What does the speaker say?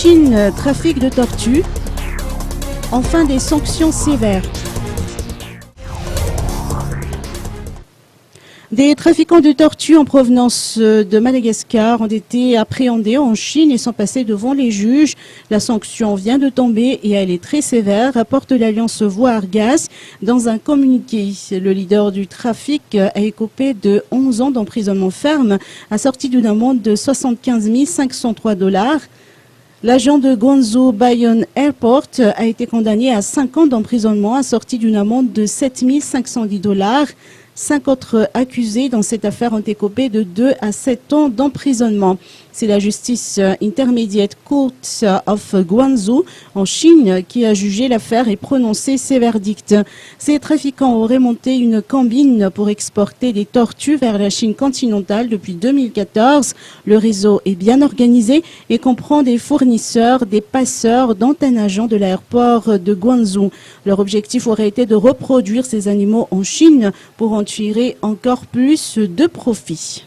Chine, trafic de tortues. Enfin, des sanctions sévères. Des trafiquants de tortues en provenance de Madagascar ont été appréhendés en Chine et sont passés devant les juges. La sanction vient de tomber et elle est très sévère, rapporte l'Alliance Voix Argas dans un communiqué. Le leader du trafic a écopé de 11 ans d'emprisonnement ferme, assorti d'une amende de 75 503 $. L'agent de Guangzhou Baiyun Airport a été condamné à 5 ans d'emprisonnement, assorti d'une amende de 7 510 $. 5 autres accusés dans cette affaire ont écopé de 2 à 7 ans d'emprisonnement. C'est la justice intermédiaire Court of Guangzhou en Chine qui a jugé l'affaire et prononcé ses verdicts. Ces trafiquants auraient monté une combine pour exporter des tortues vers la Chine continentale depuis 2014. Le réseau est bien organisé et comprend des fournisseurs, des passeurs, dont un agent de l'aéroport de Guangzhou. Leur objectif aurait été de reproduire ces animaux en Chine pour en tirer encore plus de profit.